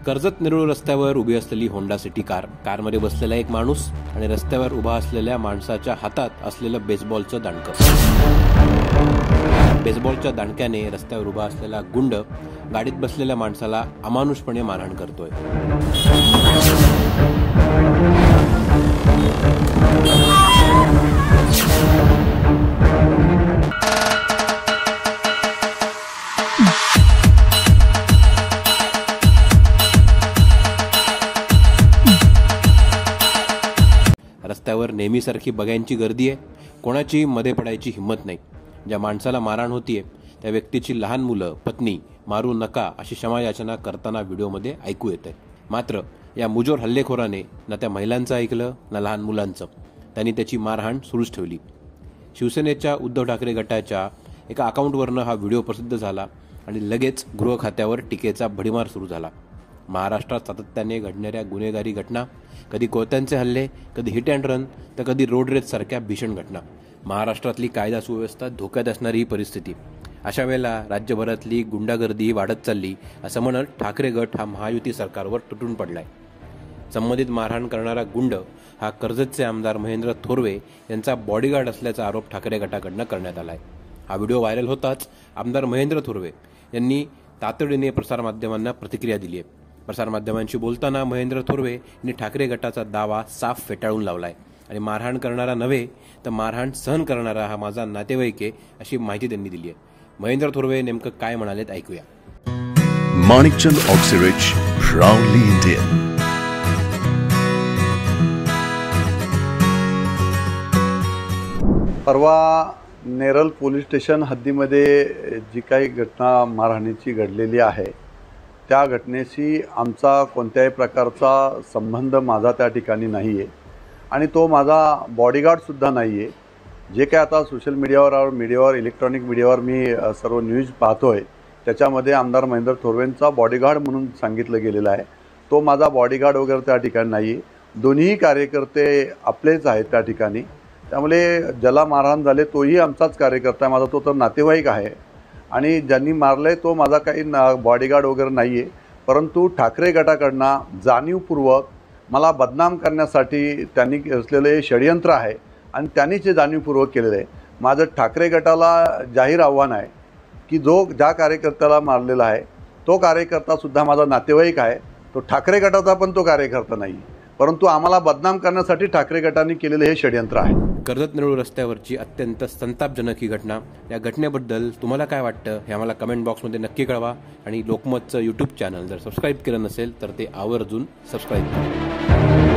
कर्जत नेरूळ रस्त्यावर उभी असलेली होंडा सिटी कारमध्ये बसलेला एक माणूस आणि रस्त्यावर उभा असलेल्या माणसाच्या हातात असलेलं बेसबॉलचं दांडकं. बेसबॉलच्या दांडक्याने रस्त्यावर उभा असलेला गुंड गाडीत बसलेल्या माणसाला अमानुषपणे मारहाण करतोय. रस्त्यावर नेहमीसारखी बघ्यांची गर्दी आहे. कोणाची मध्ये पडायची हिंमत नाही. ज्या माणसाला मारहाण होतीये त्या व्यक्तीची लहान मुलं, पत्नी मारू नका अशी क्षमायाचना करताना व्हिडिओमध्ये ऐकू येते. मात्र या मुजोर हल्लेखोराने ना त्या महिलांचं ऐकलं ना लहान मुलांचं. त्यांनी त्याची मारहाण सुरूच ठेवली. शिवसेनेच्या उद्धव ठाकरे गटाच्या एका अकाउंटवरनं हा व्हिडिओ प्रसिद्ध झाला आणि लगेच गृह खात्यावर टीकेचा भडीमार सुरू झाला. महाराष्ट्रात सातत्याने घडणाऱ्या गुन्हेगारी घटना, कधी कोयत्यांचे हल्ले, कधी हिट अँड रन, तर कधी रोड रेज सारख्या भीषण घटना. महाराष्ट्रातली कायदा सुव्यवस्था धोक्यात असणारी ही परिस्थिती. अशा वेळेला राज्यभरातली गुंडागर्दी वाढत चालली असं म्हणत ठाकरे गट हा महायुती सरकारवर तुटून पडलाय. संबंधित मारहाण करणारा गुंड हा कर्जतचे आमदार महेंद्र थोरवे यांचा बॉडीगार्ड असल्याचा आरोप ठाकरे गटाकडनं करण्यात आलाय. हा व्हिडिओ व्हायरल होताच आमदार महेंद्र थोरवे यांनी तातडीने प्रसारमाध्यमांना प्रतिक्रिया दिली आहे. प्रसारमाध्यमांशी बोलताना महेंद्र थोरवे यांनी ठाकरे गटाचा दावा साफ फेटाळून लावलाय आणि मारहाण करणारा नव्हे तर मारहाण सहन करणारा हा माझा नातेवाईक आहे अशी माहिती त्यांनी दिली आहे. महेंद्र थोरवे नेमकं काय म्हणालेत ऐकूया. Manikchand Oxyrich, proudly Indian. परवा नेरळ पोलीस स्टेशन हद्दीमध्ये जी काही घटना मारहाणीची घडलेली आहे त्या घटनेशी आमचा कोणत्याही प्रकारचा संबंध माझा त्या ठिकाणी नाही आहे आणि तो माझा बॉडीगार्डसुद्धा नाही आहे. जे काय आता सोशल मीडियावर इलेक्ट्रॉनिक मीडियावर मी सर्व न्यूज पाहतो आहे त्याच्यामध्ये आमदार महेंद्र थोरवेंचा बॉडीगार्ड म्हणून सांगितलं गेलेलं आहे. तो माझा बॉडीगार्ड वगैरे त्या ठिकाणी नाही आहे. दोन्ही कार्यकर्ते आपलेच आहेत त्या ठिकाणी. त्यामुळे ज्याला मारहाण झाले तोही आमचाच कार्यकर्ता आहे. माझा तो तर नातेवाईक आहे आणि ज्यांनी मारलं आहे तो माझा काही बॉडीगार्ड वगैरे नाही आहे. परंतु ठाकरे गटाकडनं जाणीवपूर्वक मला बदनाम करण्यासाठी त्यांनी असलेलं हे षडयंत्र आहे आणि त्यांनीच हे जाणीवपूर्वक केलेलं आहे. माझं ठाकरे गटाला जाहीर आव्हान आहे की ज्या कार्यकर्त्याला मारलेला आहे तो कार्यकर्तासुद्धा माझा नातेवाईक आहे. तो ठाकरे गटाचा पण तो कार्यकर्ता नाही, परंतु आम्हाला बदनाम करण्यासाठी ठाकरे गटाने केलेलं हे षडयंत्र आहे. कर्जत नेरूळ रस्त्यावरची अत्यंत संतापजनक ही घटना. या घटनेबद्दल तुम्हाला काय वाटतं हे आम्हाला कमेंट बॉक्समध्ये नक्की कळवा आणि लोकमतचं यूट्यूब चॅनल जर सबस्क्राईब केलं नसेल तर ते आवर्जून सबस्क्राईब करा.